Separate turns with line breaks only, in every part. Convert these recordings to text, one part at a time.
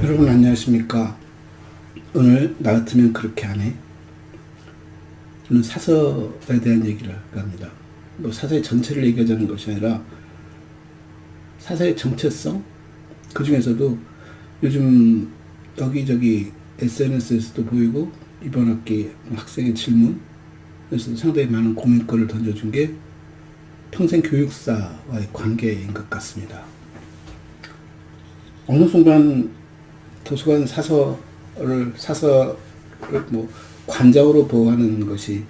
여러분 안녕하십니까. 오늘 나 같으면 그렇게 안 해. 저는 사서에 대한 얘기를 할까 합니다. 뭐 사서의 전체를 얘기하자는 것이 아니라 사서의 정체성, 그 중에서도 요즘 여기저기 SNS에서도 보이고 이번 학기 학생의 질문에서도 상당히 많은 고민거리를 던져준 게 평생 교육사와의 관계인 것 같습니다. 어느 순간 도서관 사서를 뭐 관장으로 보호하는 것이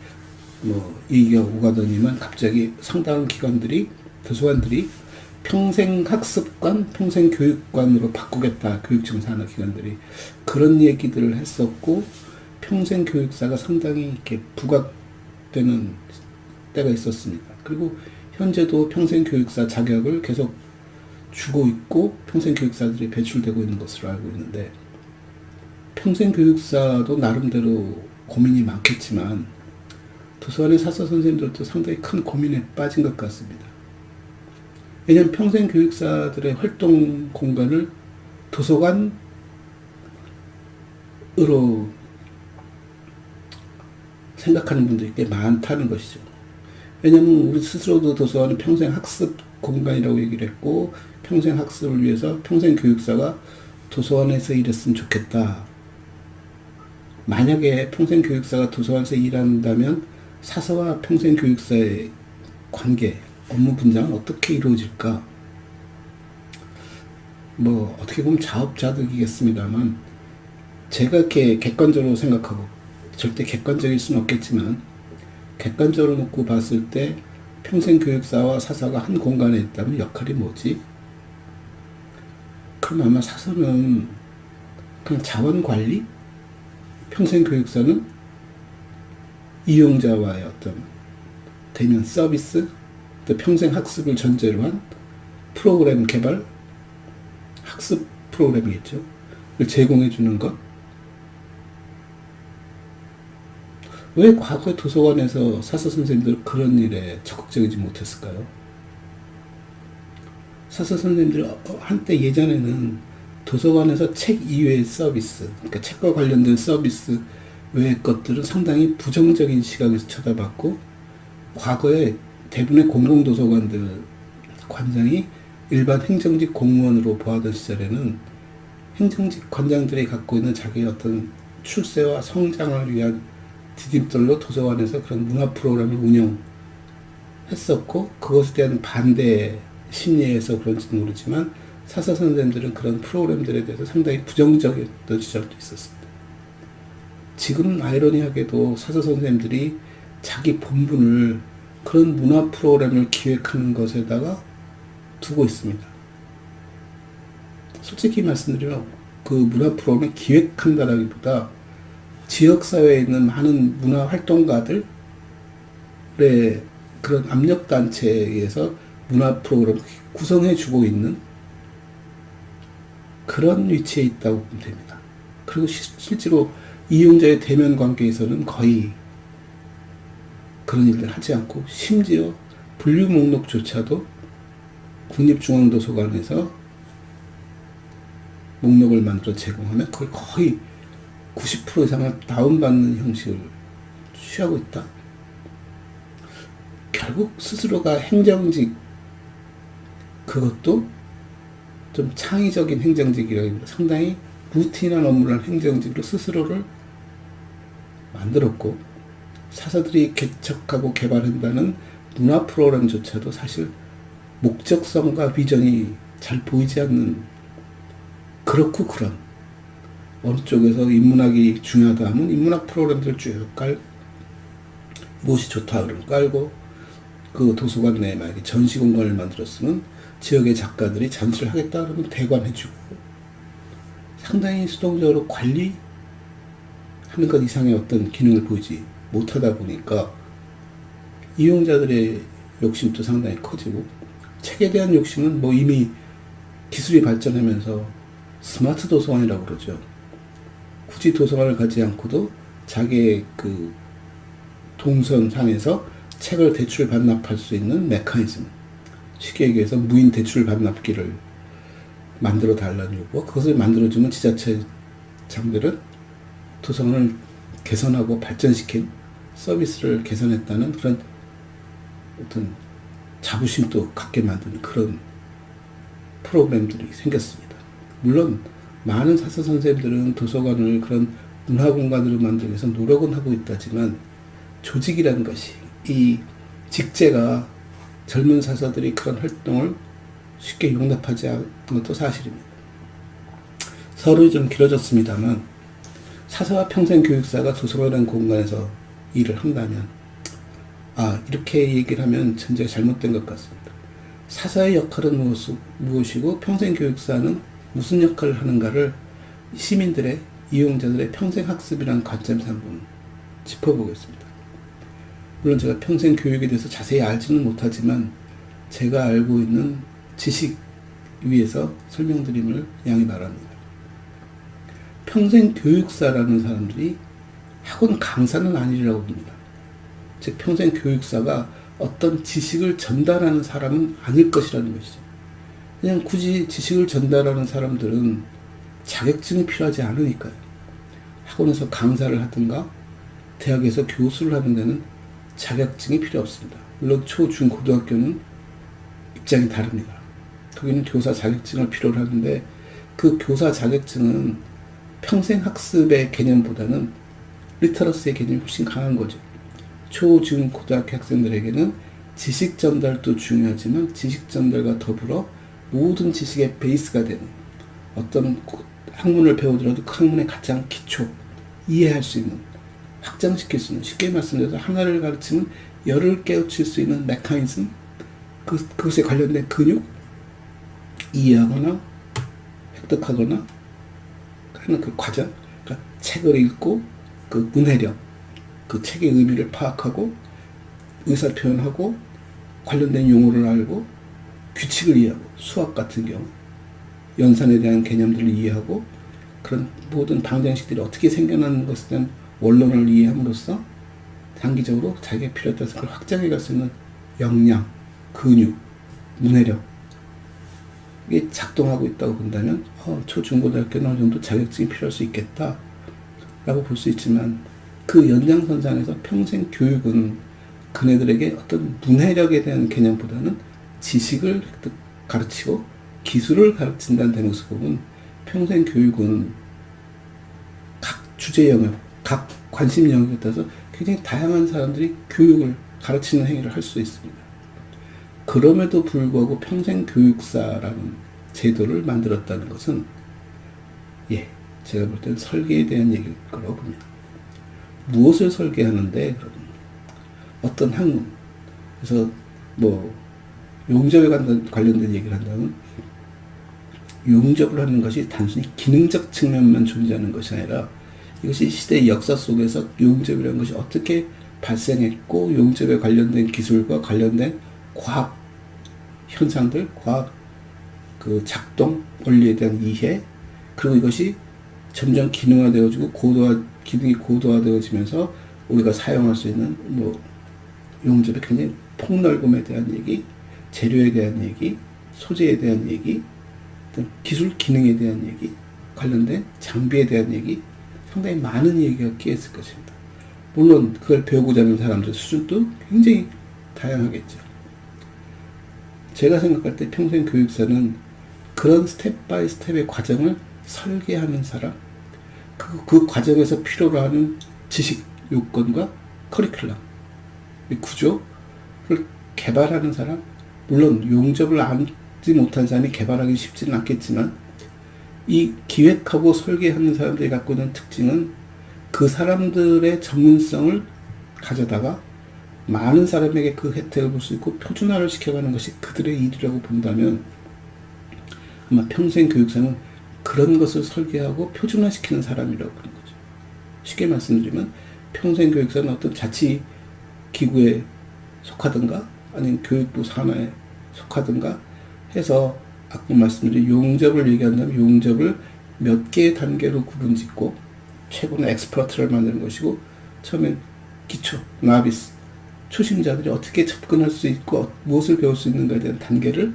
뭐 얘기가 오가더니만 갑자기 상당한 도서관들이 평생학습관, 평생교육관으로 바꾸겠다. 교육청 산하 기관들이 그런 얘기들을 했었고, 평생교육사가 상당히 이렇게 부각되는 때가 있었습니다. 그리고 현재도 평생교육사 자격을 계속 주고 있고 평생교육사들이 배출되고 있는 것으로 알고 있는데, 평생교육사도 나름대로 고민이 많겠지만 도서관의 사서 선생님들도 상당히 큰 고민에 빠진 것 같습니다. 왜냐하면 평생교육사들의 활동 공간을 도서관으로 생각하는 분들이 꽤 많다는 것이죠. 왜냐하면 우리 스스로도 도서관은 평생학습 공간이라고 얘기를 했고, 평생학습을 위해서 평생교육사가 도서관에서 일했으면 좋겠다. 만약에 평생교육사가 도서관에서 일한다면 사서와 평생교육사의 관계, 업무 분장은 어떻게 이루어질까? 뭐 어떻게 보면 자업자득이겠습니다만, 제가 이렇게 객관적으로 생각하고, 절대 객관적일 수는 없겠지만 객관적으로 놓고 봤을 때 평생교육사와 사서가 한 공간에 있다면 역할이 뭐지? 그럼 아마 사서는 그냥 자원관리? 평생교육사는 이용자와의 어떤 대면 서비스, 또 평생학습을 전제로 한 프로그램 개발, 학습 프로그램이겠죠. 를 제공해 주는 것. 왜 과거에 도서관에서 사서 선생님들 그런 일에 적극적이지 못했을까요? 사서 선생님들이 한때 예전에는 도서관에서 책 이외의 서비스, 그러니까 책과 관련된 서비스 외의 것들은 상당히 부정적인 시각에서 쳐다봤고, 과거에 대부분의 공공도서관들 관장이 일반 행정직 공무원으로 보아던 시절에는 행정직 관장들이 갖고 있는 자기의 어떤 출세와 성장을 위한 디딤돌로 도서관에서 그런 문화 프로그램을 운영했었고, 그것에 대한 반대 심리에서 그런지 모르지만 사서 선생님들은 그런 프로그램들에 대해서 상당히 부정적이었던 시절도 있었습니다. 지금 아이러니하게도 사서 선생님들이 자기 본분을 그런 문화 프로그램을 기획하는 것에다가 두고 있습니다. 솔직히 말씀드리면 그 문화 프로그램을 기획한다라기보다 지역사회에 있는 많은 문화활동가들의 그런 압력단체에 의해서 문화 프로그램을 구성해주고 있는 그런 위치에 있다고 보면 됩니다. 그리고 실제로 이용자의 대면 관계에서는 거의 그런 일을 하지 않고, 심지어 분류 목록조차도 국립중앙도서관에서 목록을 만들어 제공하면 그걸 거의 90% 이상을 다운받는 형식을 취하고 있다. 결국 스스로가 행정직, 그것도 좀 창의적인 행정직이라기보다 상당히 루틴한 업무를 한 행정직으로 스스로를 만들었고, 사서들이 개척하고 개발한다는 문화 프로그램조차도 사실 목적성과 비전이 잘 보이지 않는, 그렇고 그런, 어느 쪽에서 인문학이 중요하다 하면 인문학 프로그램들을 쭉 깔고, 무엇이 좋다 그러면 깔고, 그 도서관 내에 만약에 전시 공간을 만들었으면 지역의 작가들이 전시를 하겠다 그러면 대관해주고, 상당히 수동적으로 관리하는 것 이상의 어떤 기능을 보이지 못하다 보니까 이용자들의 욕심도 상당히 커지고, 책에 대한 욕심은 뭐 이미 기술이 발전하면서 스마트 도서관이라고 그러죠. 굳이 도서관을 가지 않고도 자기의 그 동선상에서 책을 대출 반납할 수 있는 메커니즘, 쉽게 얘기해서 무인 대출 반납기를 만들어 달라는 요구와 그것을 만들어주면 지자체장들은 도서관을 개선하고 발전시킨 서비스를 개선했다는 그런 어떤 자부심도 갖게 만드는 그런 프로그램들이 생겼습니다. 물론 많은 사서 선생님들은 도서관을 그런 문화공간으로 만들기 위해서 노력은 하고 있다지만 조직이라는 것이 이 직제가 젊은 사서들이 그런 활동을 쉽게 용납하지 않는 것도 사실입니다. 서론이 좀 길어졌습니다만 사서와 평생교육사가 도서관이라는 공간에서 일을 한다면 이렇게 얘기를 하면 전제가 잘못된 것 같습니다. 사서의 역할은 무엇이고 평생교육사는 무슨 역할을 하는가를 시민들의 이용자들의 평생학습이라는 관점에서 한번 짚어보겠습니다. 물론 제가 평생교육에 대해서 자세히 알지는 못하지만 제가 알고 있는 지식 위에서 설명드림을 양해 바랍니다. 평생교육사라는 사람들이 학원 강사는 아니라고 봅니다. 즉 평생교육사가 어떤 지식을 전달하는 사람은 아닐 것이라는 것이죠. 그냥 굳이 지식을 전달하는 사람들은 자격증이 필요하지 않으니까요. 학원에서 강사를 하든가 대학에서 교수를 하는 데는 자격증이 필요 없습니다. 물론 초, 중, 고등학교는 입장이 다릅니다. 거기는 교사 자격증을 필요로 하는데 그 교사 자격증은 평생학습의 개념보다는 리터러시의 개념이 훨씬 강한 거죠. 초, 중, 고등학교 학생들에게는 지식 전달도 중요하지만 지식 전달과 더불어 모든 지식의 베이스가 되는 어떤 학문을 배우더라도 그 학문의 가장 기초, 이해할 수 있는, 확장시킬 수 있는, 쉽게 말씀드려서 하나를 가르치면 열을 깨우칠 수 있는 메커니즘, 그것에 관련된 근육, 이해하거나 획득하거나 하는 그 과정, 그러니까 책을 읽고 그 문해력, 그 책의 의미를 파악하고 의사표현하고 관련된 용어를 알고 규칙을 이해하고 수학 같은 경우 연산에 대한 개념들을 이해하고 그런 모든 방정식들이 어떻게 생겨나는 것에 대한 원론을 이해함으로써 단기적으로 자기가 필요에 따라서 그걸 확장해 갈 수 있는 역량, 근육, 문해력 이게 작동하고 있다고 본다면 초, 중, 고등학교는 어느 정도 자격증이 필요할 수 있겠다 라고 볼 수 있지만 그 연장선상에서 평생 교육은 그네들에게 어떤 문해력에 대한 개념보다는 지식을 가르치고 기술을 가르친다는 데모습 보면 평생 교육은 각 주제 영역, 각 관심 영역에 따라서 굉장히 다양한 사람들이 교육을 가르치는 행위를 할 수 있습니다. 그럼에도 불구하고 평생 교육사라는 제도를 만들었다는 것은 제가 볼 때는 설계에 대한 얘기일 거라고 봅니다. 무엇을 설계하는데 그럼 어떤 학문 그래서 용접에 관련된 얘기를 한다면 용접을 하는 것이 단순히 기능적 측면만 존재하는 것이 아니라 이것이 시대의 역사 속에서 용접이라는 것이 어떻게 발생했고 용접에 관련된 기술과 관련된 과학 현상들, 과학 그 작동 원리에 대한 이해 그리고 이것이 점점 기능화되어지고 기능이 고도화되어지면서 우리가 사용할 수 있는 용접의 굉장히 폭넓음에 대한 얘기, 재료에 대한 얘기, 소재에 대한 얘기, 기술 기능에 대한 얘기, 관련된 장비에 대한 얘기 상당히 많은 얘기가 끼어있을 것입니다. 물론 그걸 배우고자 하는 사람들 수준도 굉장히 다양하겠죠. 제가 생각할 때 평생 교육사는 그런 스텝 바이 스텝의 과정을 설계하는 사람, 그 과정에서 필요로 하는 지식 요건과 커리큘럼, 구조를 개발하는 사람, 물론 용접을 알지 못한 사람이 개발하기 쉽지는 않겠지만 이 기획하고 설계하는 사람들이 갖고 있는 특징은 그 사람들의 전문성을 가져다가 많은 사람에게 그 혜택을 볼 수 있고 표준화를 시켜가는 것이 그들의 일이라고 본다면 아마 평생 교육사는 그런 것을 설계하고 표준화시키는 사람이라고 보는 거죠. 쉽게 말씀드리면 평생 교육사는 어떤 자치기구에 속하든가 아니면 교육부 산하에 속하든가 해서 아까 말씀드린 용접을 얘기한다면 용접을 몇 개의 단계로 구분짓고 최고는 엑스퍼트를 만드는 것이고 처음엔 기초, 나비스, 초심자들이 어떻게 접근할 수 있고 무엇을 배울 수 있는가에 대한 단계를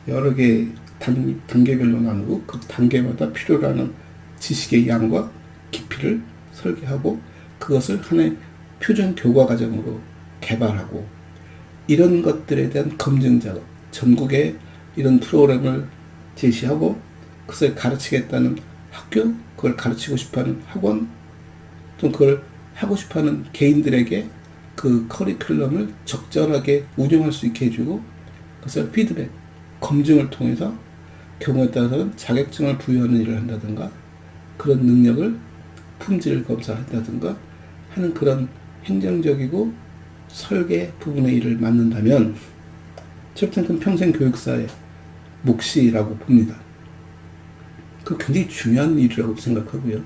여러 개 단계별로 나누고 그 단계마다 필요로 하는 지식의 양과 깊이를 설계하고 그것을 하나의 표준 교과 과정으로 개발하고 이런 것들에 대한 검증 작업, 전국에 이런 프로그램을 제시하고 그것을 가르치겠다는 학교, 그걸 가르치고 싶어하는 학원, 또 그걸 하고 싶어하는 개인들에게 그 커리큘럼을 적절하게 운영할 수 있게 해주고 그것을 피드백, 검증을 통해서 경우에 따라서는 자격증을 부여하는 일을 한다든가 그런 능력을 품질 검사한다든가 하는 그런 행정적이고 설계 부분의 일을 맡는다면 저부터는 평생 교육사의 몫이라고 봅니다. 그 굉장히 중요한 일이라고 생각하고요.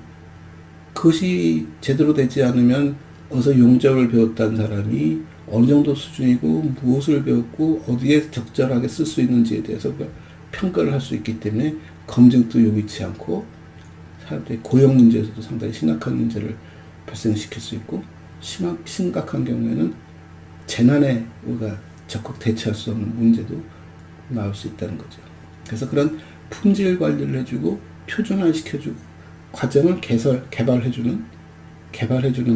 그것이 제대로 되지 않으면 어디서 용접을 배웠다는 사람이 어느 정도 수준이고 무엇을 배웠고 어디에 적절하게 쓸 수 있는지에 대해서 평가를 할 수 있기 때문에 검증도 요구치 않고 사람들이 고용 문제에서도 상당히 심각한 문제를 발생시킬 수 있고 심각한 경우에는 재난에 우리가 적극 대처할 수 없는 문제도 나올 수 있다는 거죠. 그래서 그런 품질 관리를 해주고 표준화시켜주고 과정을 개발해주는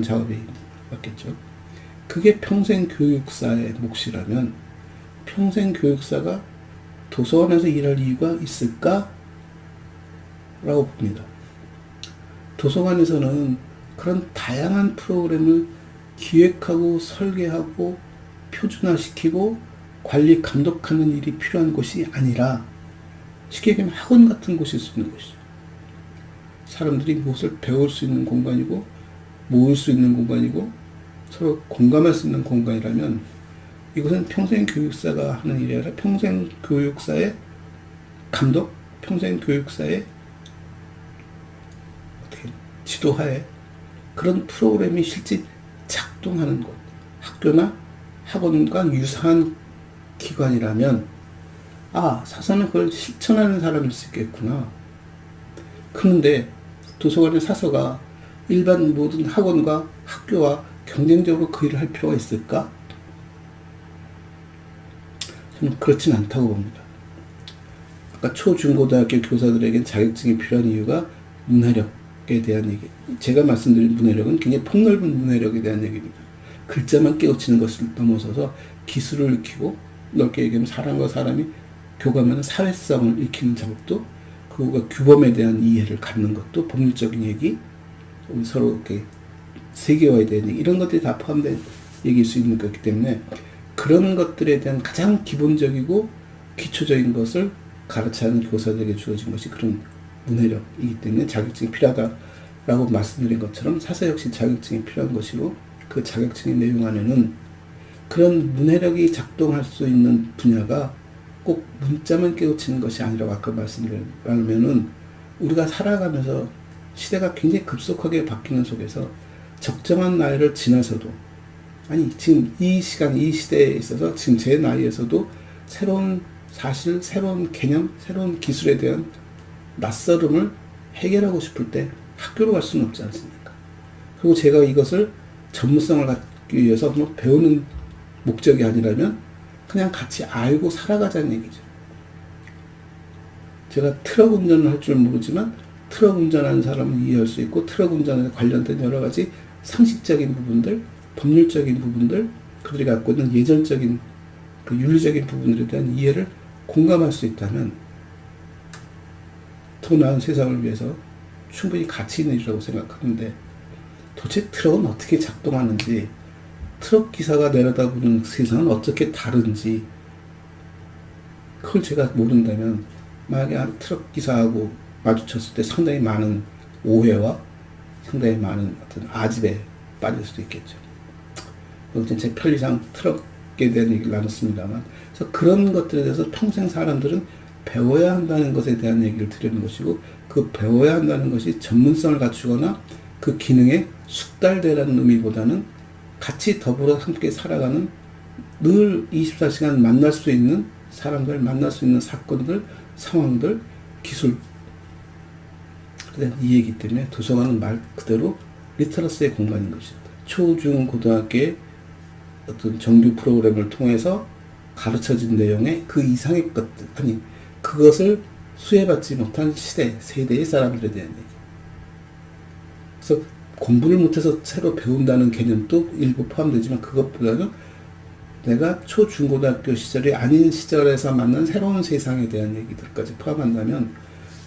작업이 맞겠죠. 그게 평생 교육사의 몫이라면 평생 교육사가 도서관에서 일할 이유가 있을까? 라고 봅니다. 도서관에서는 그런 다양한 프로그램을 기획하고 설계하고 표준화시키고 관리 감독하는 일이 필요한 곳이 아니라 쉽게 얘기하면 학원 같은 곳일 수 있는 것이죠. 사람들이 무엇을 배울 수 있는 공간이고 모을 수 있는 공간이고 서로 공감할 수 있는 공간이라면 이것은 평생 교육사가 하는 일이 아니라 평생 교육사의 감독, 평생 교육사의 지도하에 그런 프로그램이 실제 작동하는 곳, 학교나 학원과 유사한 기관이라면 사서는 그걸 실천하는 사람일 수 있겠구나. 그런데 도서관의 사서가 일반 모든 학원과 학교와 경쟁적으로 그 일을 할 필요가 있을까? 저는 그렇진 않다고 봅니다. 아까 초중고등학교 교사들에겐 자격증이 필요한 이유가 문해력에 대한 얘기. 제가 말씀드린 문해력은 굉장히 폭넓은 문해력에 대한 얘기입니다. 글자만 깨우치는 것을 넘어서서 기술을 익히고 넓게 얘기하면 사람과 사람이 교감하는 사회성을 익히는 작업도 그거가 규범에 대한 이해를 갖는 것도 법률적인 얘기 서로 이렇게 세계화에 대한 얘기 이런 것들이 다 포함된 얘기일 수 있는 거기 때문에 그런 것들에 대한 가장 기본적이고 기초적인 것을 가르쳐야 하는 교사들에게 주어진 것이 그런 문해력이기 때문에 자격증이 필요하다라고 말씀드린 것처럼 사서 역시 자격증이 필요한 것이고 그 자격증의 내용 안에는 그런 문해력이 작동할 수 있는 분야가 꼭 문자만 깨우치는 것이 아니라고 아까 말씀드렸다면은 우리가 살아가면서 시대가 굉장히 급속하게 바뀌는 속에서 적정한 나이를 지나서도 지금 이 시간 이 시대에 있어서 지금 제 나이에서도 새로운 사실, 새로운 개념, 새로운 기술에 대한 낯설음을 해결하고 싶을 때 학교로 갈 수는 없지 않습니까? 그리고 제가 이것을 전문성을 갖기 위해서 배우는 목적이 아니라면 그냥 같이 알고 살아가자는 얘기죠. 제가 트럭 운전을 할 줄 모르지만 트럭 운전하는 사람은 이해할 수 있고 트럭 운전에 관련된 여러 가지 상식적인 부분들, 법률적인 부분들, 그들이 갖고 있는 예절적인 그 윤리적인 부분들에 대한 이해를 공감할 수 있다면 더 나은 세상을 위해서 충분히 가치 있는 일이라고 생각하는데 도대체 트럭은 어떻게 작동하는지 트럭 기사가 내려다보는 세상은 어떻게 다른지 그걸 제가 모른다면 만약에 한 트럭 기사하고 마주쳤을 때 상당히 많은 오해와 상당히 많은 어떤 아집에 빠질 수도 있겠죠. 제 편리상 트럭에 대한 얘기를 나눴습니다만 그래서 그런 것들에 대해서 평생 사람들은 배워야 한다는 것에 대한 얘기를 드리는 것이고 그 배워야 한다는 것이 전문성을 갖추거나 그 기능에 숙달되라는 의미보다는 같이 더불어 함께 살아가는 늘 24시간 만날 수 있는 사람들, 만날 수 있는 사건들, 상황들, 기술 이 얘기 때문에 도서관은 말 그대로 리터러스의 공간인 것입니다. 초, 중, 고등학교의 어떤 정규 프로그램을 통해서 가르쳐진 내용의 그 이상의 것들, 그것을 수혜받지 못한 세대의 사람들에 대한 얘기. 그래서 공부를 못해서 새로 배운다는 개념도 일부 포함되지만 그것보다는 내가 초중고등학교 시절이 아닌 시절에서 만난 새로운 세상에 대한 얘기들까지 포함한다면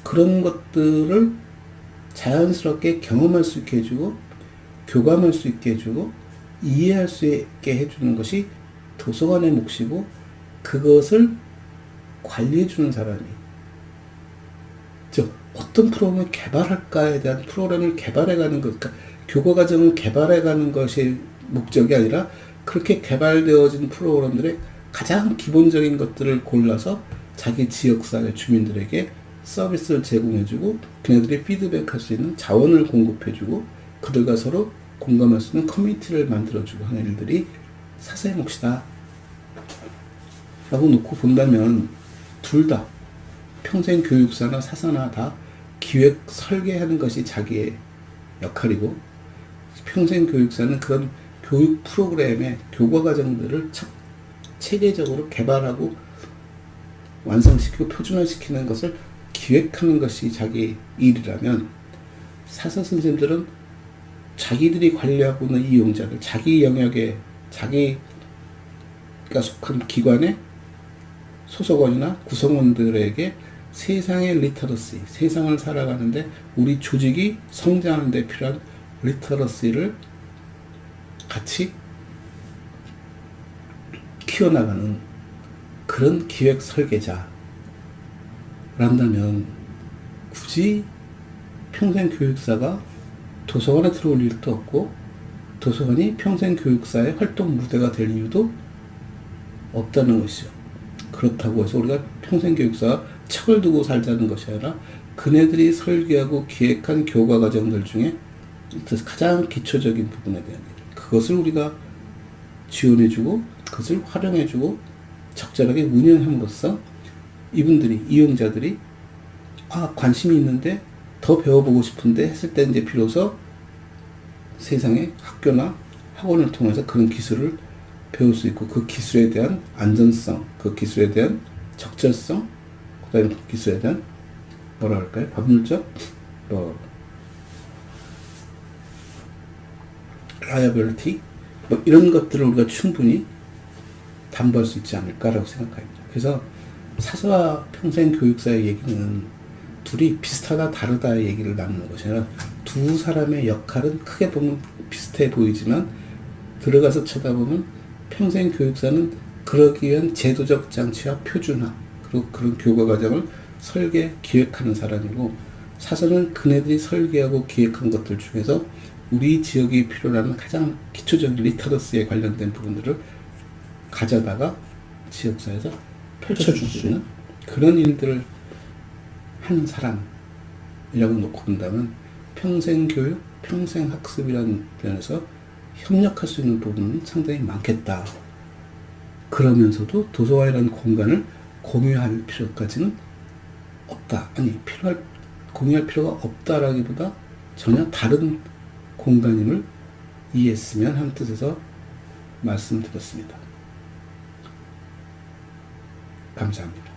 그런 것들을 자연스럽게 경험할 수 있게 해주고 교감할 수 있게 해주고 이해할 수 있게 해주는 것이 도서관의 몫이고 그것을 관리해주는 사람이 즉 어떤 프로그램을 개발할까에 대한 프로그램을 개발해가는 것, 그러니까 교과과정을 개발해가는 것이 목적이 아니라 그렇게 개발되어진 프로그램들의 가장 기본적인 것들을 골라서 자기 지역사회 주민들에게 서비스를 제공해주고 그네들이 피드백할 수 있는 자원을 공급해주고 그들과 서로 공감할 수 있는 커뮤니티를 만들어주고 하는 일들이 사서의 몫이다 라고 놓고 본다면 둘 다 평생 교육사나 사서나 다 기획 설계하는 것이 자기의 역할이고 평생 교육사는 그런 교육 프로그램의 교과 과정들을 체계적으로 개발하고 완성시키고 표준화시키는 것을 기획하는 것이 자기 일이라면 사서 선생님들은 자기들이 관리하고 있는 이용자들, 자기 영역에 자기가 속한 기관의 소속원이나 구성원들에게 세상의 리터러시, 세상을 살아가는데 우리 조직이 성장하는 데 필요한 리터러시를 같이 키워나가는 그런 기획 설계자란다면 굳이 평생 교육사가 도서관에 들어올 일도 없고 도서관이 평생 교육사의 활동 무대가 될 이유도 없다는 것이죠. 그렇다고 해서 우리가 평생 교육사가 척을 두고 살자는 것이 아니라 그네들이 설계하고 기획한 교과 과정들 중에 가장 기초적인 부분에 대한 그것을 우리가 지원해주고 그것을 활용해주고 적절하게 운영함으로써 이분들이 이용자들이 관심이 있는데 더 배워보고 싶은데 했을 때 이제 비로소 세상의 학교나 학원을 통해서 그런 기술을 배울 수 있고 그 기술에 대한 안전성, 그 기술에 대한 적절성, 그 다음에 그 기술에 대한 뭐라 할까요? 법률적 라이어빌리티 이런 것들을 우리가 충분히 담보할 수 있지 않을까라고 생각합니다. 그래서 사서와 평생 교육사의 얘기는 둘이 비슷하다 다르다의 얘기를 나누는 것이 아니라 두 사람의 역할은 크게 보면 비슷해 보이지만 들어가서 쳐다보면 평생 교육사는 그러기 위한 제도적 장치와 표준화 그리고 그런 교과 과정을 설계 기획하는 사람이고 사서는 그네들이 설계하고 기획한 것들 중에서 우리 지역이 필요로 하는 가장 기초적인 리터러시에 관련된 부분들을 가져다가 지역사회에서 펼쳐줄 수 있는 그런 일들을 하는 사람이라고 놓고 본다면 평생 교육, 평생 학습이라는 면에서 협력할 수 있는 부분은 상당히 많겠다. 그러면서도 도서관이라는 공간을 공유할 필요까지는 없다. 공유할 필요가 없다라기보다 전혀 다른 공간임을 이해했으면 하는 뜻에서 말씀드렸습니다. 감사합니다.